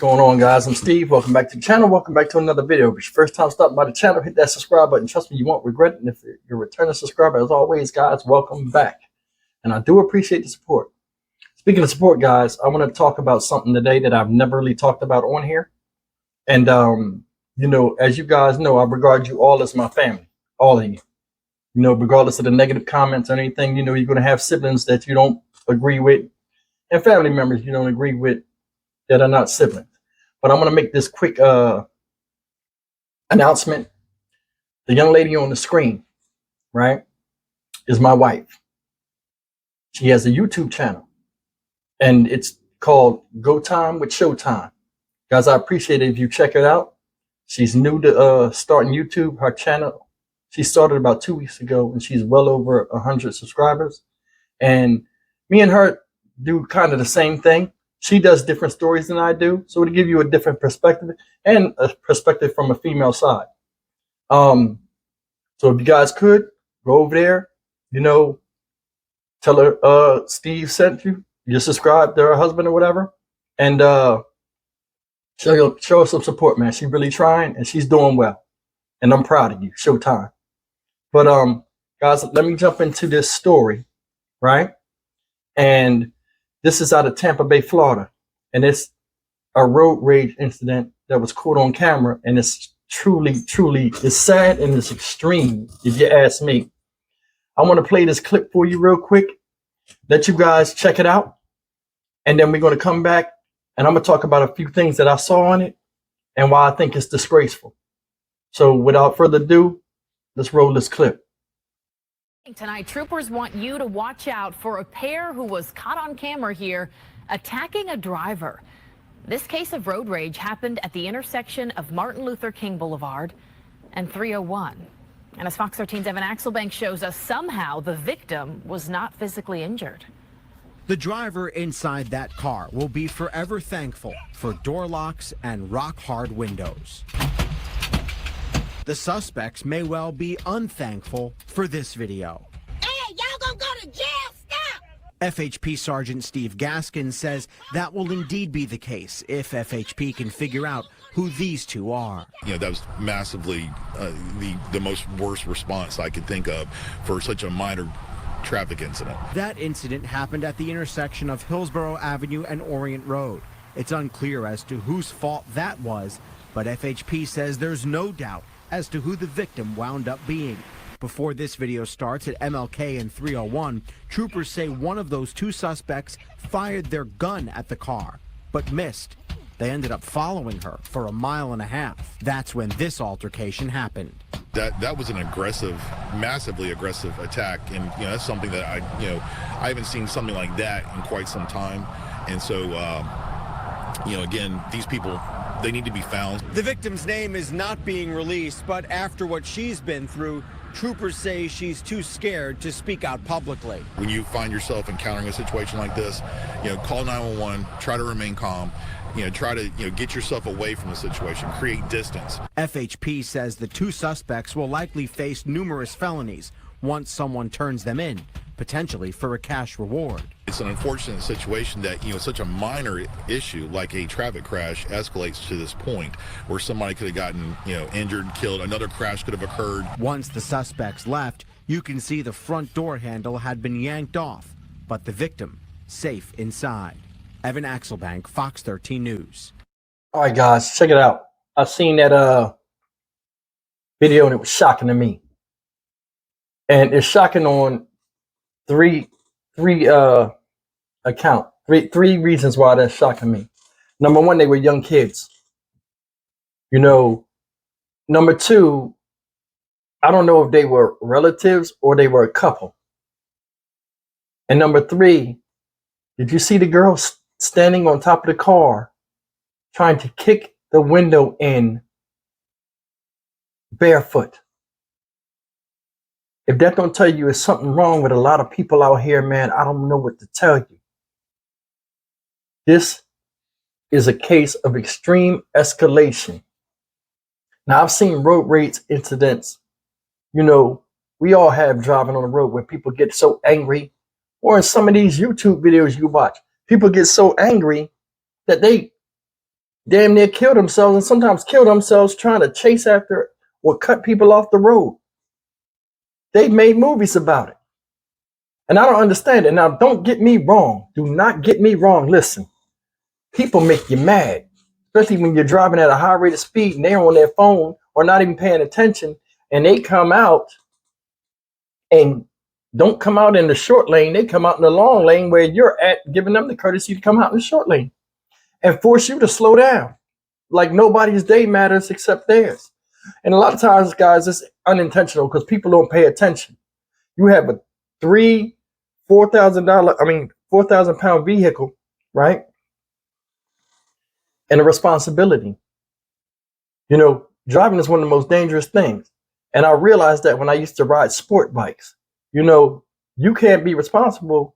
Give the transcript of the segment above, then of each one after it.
going on, guys? I'm Steve. Welcome back to the channel. Welcome back to another video. If it's your first time stopping by the channel, hit that subscribe button. Trust me, you won't regret it. And if you're a returning subscriber, as always, guys, welcome back. And I do appreciate the support. Speaking of support, guys, I want to talk about something today that I've never really talked about on here. And, you know, as you guys know, I regard you all as my family, all of you. You know, regardless of the negative comments or anything, you know, you're going to have siblings that you don't agree with and family members you don't agree with that are not siblings. But I'm going to make this quick announcement. The young lady on the screen, right, is my wife. She has a YouTube channel, and it's called Go Time with Showtime. Guys, I appreciate it if you check it out. She's new to starting YouTube. Her channel, she started about 2 weeks ago, and she's well over 100 subscribers. And me and her do kind of the same thing. She does different stories than I do, so to give you a different perspective and a perspective from a female side. So if you guys could go over there, you know, tell her Steve sent you. You subscribe to her husband or whatever, and show her some support, man. She's really trying, and she's doing well, and I'm proud of you. Showtime. But guys, let me jump into this story, right? And this is out of Tampa Bay, Florida, and it's a road rage incident that was caught on camera, and it's truly, it's sad and it's extreme, if you ask me. I want to play this clip for you real quick, let you guys check it out, and then we're going to come back, and I'm going to talk about a few things that I saw on it and why I think it's disgraceful. So without further ado, let's roll this clip. Tonight, troopers want you to watch out for a pair who was caught on camera here attacking a driver. This case of road rage happened at the intersection of Martin Luther King Boulevard and 301. And as Fox 13's Evan Axelbank shows us, somehow the victim was not physically injured. The driver inside that car will be forever thankful for door locks and rock-hard windows. The suspects may well be unthankful for this video. Hey, y'all gonna go to jail? Stop! FHP Sergeant Steve Gaskin says that will indeed be the case if FHP can figure out who these two are. You know, that was massively the most worst response I could think of for such a minor traffic incident. That incident happened at the intersection of Hillsborough Avenue and Orient Road. It's unclear as to whose fault that was, but FHP says there's no doubt as to who the victim wound up being. Before this video starts at MLK and 301, troopers say one of those two suspects fired their gun at the car, but missed. They ended up following her for a mile and a half. That's when this altercation happened. That was an aggressive, massively aggressive attack, and you know that's something that I haven't seen something like that in quite some time, and so you know, again, these people, they need to be found. The victim's name is not being released, but after what she's been through, troopers say she's too scared to speak out publicly. When you find yourself encountering a situation like this, you know, call 911, try to remain calm, you know, try to, you know, get yourself away from the situation, create distance. FHP says the two suspects will likely face numerous felonies once someone turns them in, potentially for a cash reward. It's an unfortunate situation that, you know, such a minor issue like a traffic crash escalates to this point where somebody could have gotten, you know, injured, killed, another crash could have occurred. Once the suspects left, you can see the front door handle had been yanked off, but the victim safe inside. Evan Axelbank, Fox 13 News. All right, guys, check it out. I seen that video, and it was shocking to me. And it's shocking on three reasons why that's shocking me. Number one, they were young kids. You know, number two, I don't know if they were relatives or they were a couple. And number three, did you see the girl standing on top of the car trying to kick the window in barefoot? If that don't tell you there's something wrong with a lot of people out here, man, I don't know what to tell you. This is a case of extreme escalation. Now, I've seen road rage incidents. You know, we all have driving on the road where people get so angry, or in some of these YouTube videos you watch, people get so angry that they damn near kill themselves and sometimes kill themselves trying to chase after or cut people off the road. They've made movies about it. And I don't understand it. Now, don't get me wrong. Do not get me wrong. Listen, people make you mad, especially when you're driving at a high rate of speed and they're on their phone or not even paying attention, and they come out and don't come out in the short lane. They come out in the long lane where you're at, giving them the courtesy to come out in the short lane and force you to slow down like nobody's day matters except theirs. And a lot of times, guys, it's unintentional because people don't pay attention. You have a $4,000 vehicle, right? And a responsibility. You know, driving is one of the most dangerous things. And I realized that when I used to ride sport bikes. You know, you can't be responsible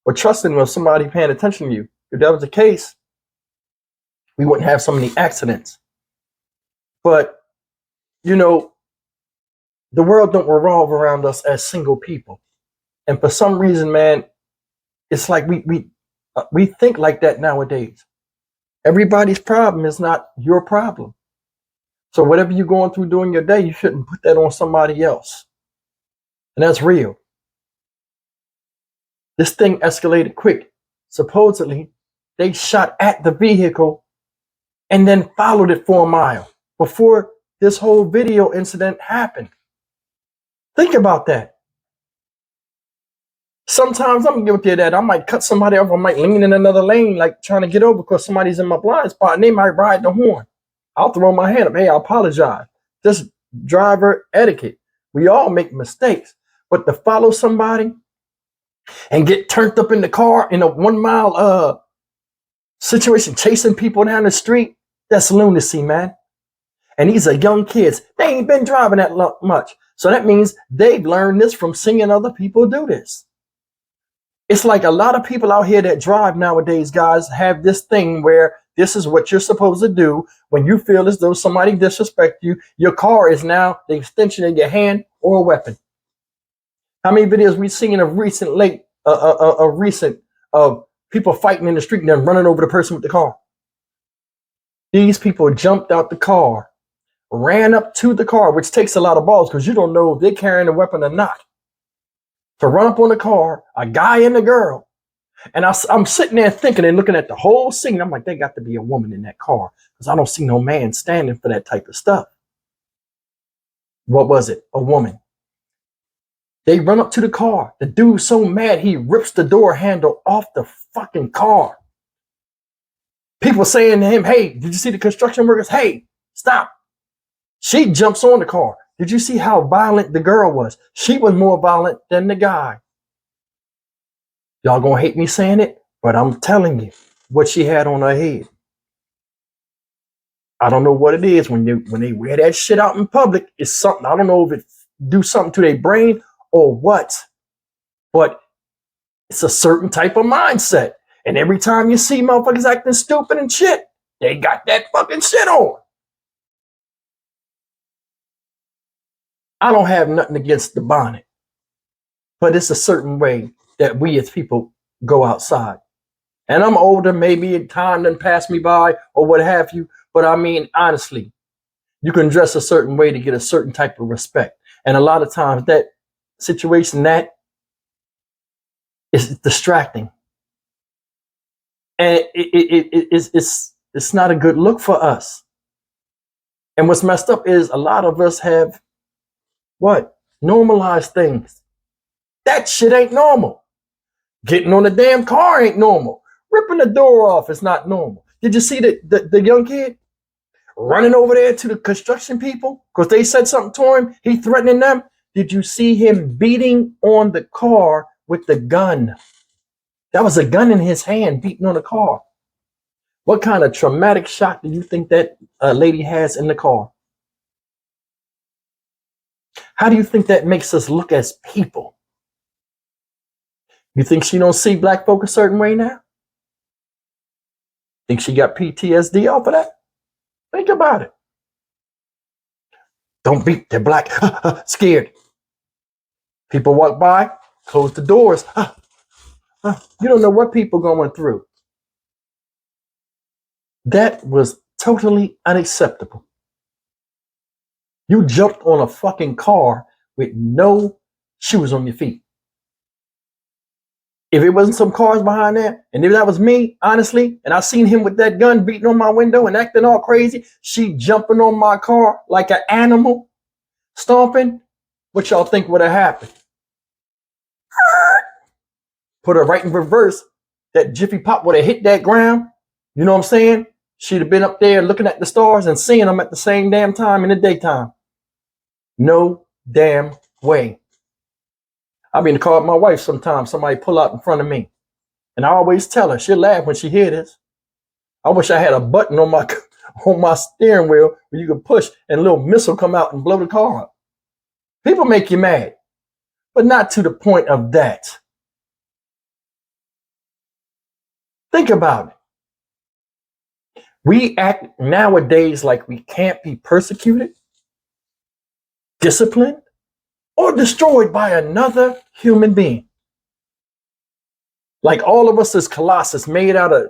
or trusting of somebody paying attention to you. If that was the case, we wouldn't have so many accidents. But, you know, the world don't revolve around us as single people. And for some reason, man, it's like we think like that nowadays. Everybody's problem is not your problem. So whatever you're going through during your day, you shouldn't put that on somebody else. And that's real. This thing escalated quick. Supposedly, they shot at the vehicle and then followed it for a mile before this whole video incident happened. Think about that. Sometimes I'm guilty of that. I might cut somebody off. I might lean in another lane, like trying to get over because somebody's in my blind spot and they might ride the horn. I'll throw my hand up. Hey, I apologize. Just driver etiquette. We all make mistakes. But to follow somebody and get turned up in the car in a 1 mile situation, chasing people down the street, that's lunacy, man. And these are young kids. They ain't been driving that much. So that means they've learned this from seeing other people do this. It's like a lot of people out here that drive nowadays, guys, have this thing where this is what you're supposed to do when you feel as though somebody disrespects you. Your car is now the extension of your hand or a weapon. How many videos we've seen of recent of people fighting in the street and then running over the person with the car? These people jumped out the car, ran up to the car, which takes a lot of balls because you don't know if they're carrying a weapon or not. To run up on the car, a guy and a girl. And I'm sitting there thinking and looking at the whole scene. I'm like, there got to be a woman in that car because I don't see no man standing for that type of stuff. What was it? A woman. They run up to the car. The dude's so mad, he rips the door handle off the fucking car. People saying to him, hey, did you see the construction workers? Hey, stop. She jumps on the car. Did you see how violent the girl was? She was more violent than the guy. Y'all gonna hate me saying it, but I'm telling you what she had on her head. I don't know what it is when they wear that shit out in public. It's something. I don't know if it do something to their brain or what, but it's a certain type of mindset. And every time you see motherfuckers acting stupid and shit, they got that fucking shit on. I don't have nothing against the bonnet, but it's a certain way that we as people go outside. And I'm older, maybe time done passed me by or what have you. But I mean, honestly, you can dress a certain way to get a certain type of respect. And a lot of times that situation, that is distracting. And it's not a good look for us. And what's messed up is a lot of us have what? Normalized things. That shit ain't normal. Getting on the damn car ain't normal. Ripping the door off is not normal. Did you see the young kid running over there to the construction people because they said something to him? He threatening them. Did you see him beating on the car with the gun? That was a gun in his hand beating on the car. What kind of traumatic shock do you think that lady has in the car? How do you think that makes us look as people? You think she don't see black folk a certain way now? Think she got PTSD off of that? Think about it. Don't beat, they're black. Scared. People walk by, close the doors. You don't know what people going through. That was totally unacceptable. You jumped on a fucking car with no shoes on your feet. If it wasn't some cars behind there, and if that was me, honestly, and I seen him with that gun beating on my window and acting all crazy, she jumping on my car like an animal, stomping, what y'all think would have happened? Put her right in reverse. That Jiffy Pop would have hit that ground. You know what I'm saying? She'd have been up there looking at the stars and seeing them at the same damn time in the daytime. No damn way. I be in the car with my wife sometimes. Somebody pull out in front of me. And I always tell her, she'll laugh when she hear this. I wish I had a button on my steering wheel where you could push and a little missile come out and blow the car up. People make you mad, but not to the point of that. Think about it. We act nowadays like we can't be persecuted, disciplined, or destroyed by another human being. Like all of us is Colossus made out of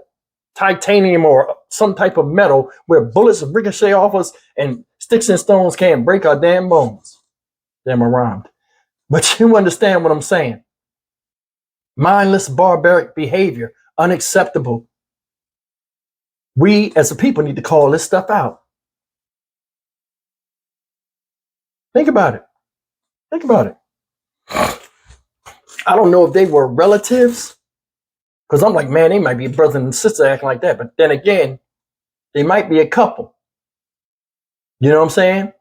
titanium or some type of metal where bullets ricochet off us and sticks and stones can't break our damn bones. Damn, I rhymed. But you understand what I'm saying. Mindless, barbaric behavior, unacceptable. We as a people need to call this stuff out. Think about it. Think about it. I don't know if they were relatives, because I'm like, man, they might be a brother and sister acting like that. But then again, they might be a couple. You know what I'm saying?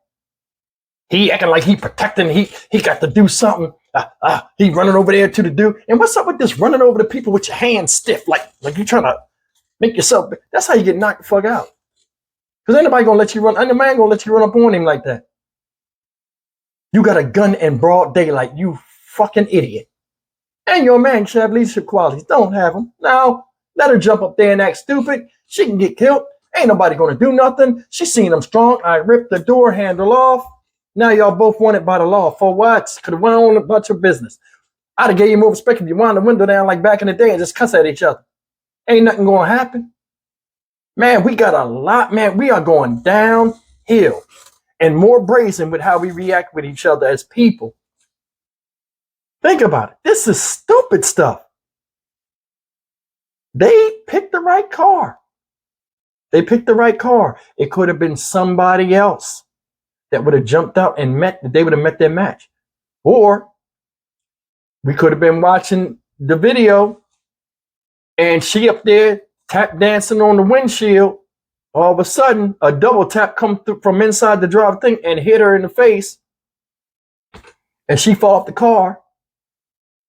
He acting like he protecting, he got to do something. He running over there to the dude. And what's up with this running over the people with your hands stiff, like you trying to make yourself? That's how you get knocked the fuck out. Because ain't nobody gonna let you run. Ain't no man gonna let you run up on him like that. You got a gun in broad daylight, you fucking idiot. And your man should have leadership qualities. Don't have them. No, let her jump up there and act stupid. She can get killed. Ain't nobody gonna do nothing. She seen them strong. I ripped the door handle off. Now y'all both wanted by the law. For what? Could have went on about your business. I'd have gave you more respect if you wound the window down like back in the day and just cuss at each other. Ain't nothing gonna happen. Man, we got a lot, man. We are going downhill and more brazen with how we react with each other as people. Think about it. This is stupid stuff. They picked the right car. They picked the right car. It could have been somebody else that would have jumped out and they would have met their match. Or we could have been watching the video and she up there tap dancing on the windshield. All of a sudden, a double tap come through from inside the driver thing and hit her in the face. And she fall off the car.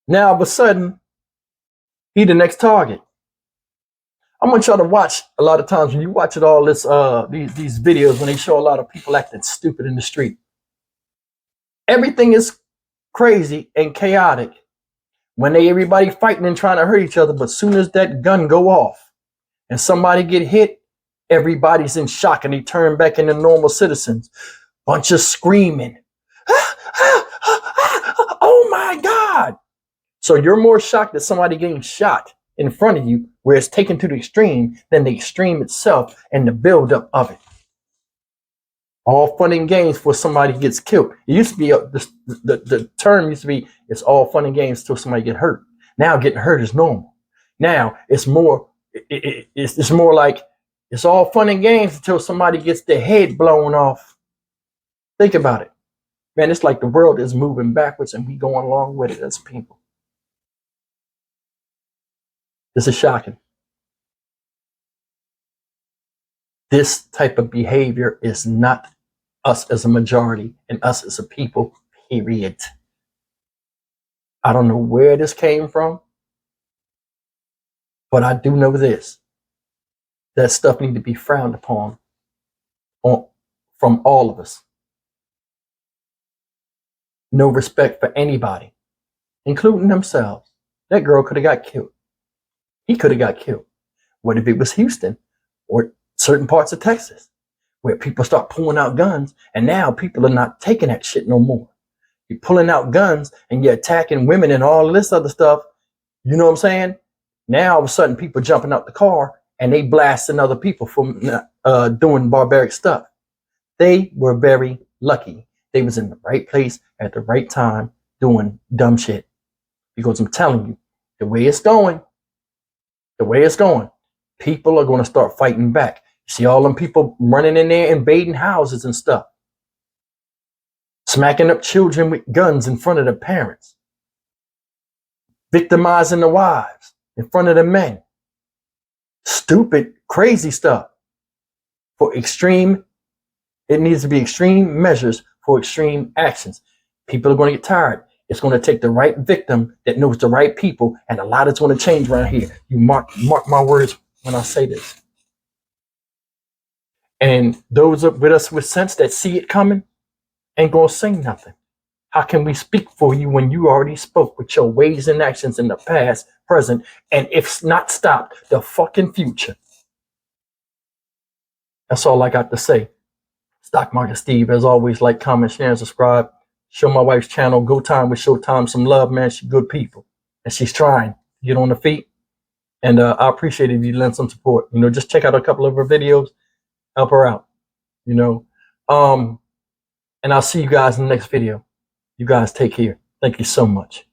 Now, all of a sudden, he the next target. I want y'all to watch a lot of times when you watch it all this these videos when they show a lot of people acting stupid in the street. Everything is crazy and chaotic when everybody fighting and trying to hurt each other, but as soon as that gun go off and somebody get hit, everybody's in shock and they turn back into normal citizens. Bunch of screaming. Oh my God. So you're more shocked that somebody getting shot in front of you where it's taken to the extreme than the extreme itself and the buildup of it. All fun and games for somebody gets killed. It used to be, the term used to be, it's all fun and games till somebody get hurt. Now getting hurt is normal. Now it's more, it's more like it's all fun and games until somebody gets their head blown off. Think about it. Man, it's like the world is moving backwards and we going along with it as people. This is shocking. This type of behavior is not us as a majority and us as a people, period. I don't know where this came from, but I do know this. That stuff needs to be frowned upon from all of us. No respect for anybody, including themselves. That girl could have got killed. He could have got killed. What if it was Houston or certain parts of Texas where people start pulling out guns and now people are not taking that shit no more? You're pulling out guns and you're attacking women and all of this other stuff. You know what I'm saying? Now all of a sudden people jumping out the car and they blasting other people from doing barbaric stuff. They were very lucky. They was in the right place at the right time doing dumb shit. Because I'm telling you, the way it's going, people are going to start fighting back. You see all them people running in there, invading houses and stuff, smacking up children with guns in front of the parents, victimizing the wives in front of the men. Stupid, crazy stuff. For extreme, it needs to be extreme measures for extreme actions. People are going to get tired. It's going to take the right victim that knows the right people, and a lot is going to change around here. You mark my words when I say this. And those with us with sense that see it coming ain't going to say nothing. How can we speak for you when you already spoke with your ways and actions in the past, present, and if not stopped, the fucking future? That's all I got to say. Stock Market Steve, as always, like, comment, share, and subscribe. Show my wife's channel, Go Time with Showtime, some love, man. She's good people. And she's trying to get on her feet. And I appreciate it if you lend some support. You know, just check out a couple of her videos. Help her out. You know. And I'll see you guys in the next video. You guys take care. Thank you so much.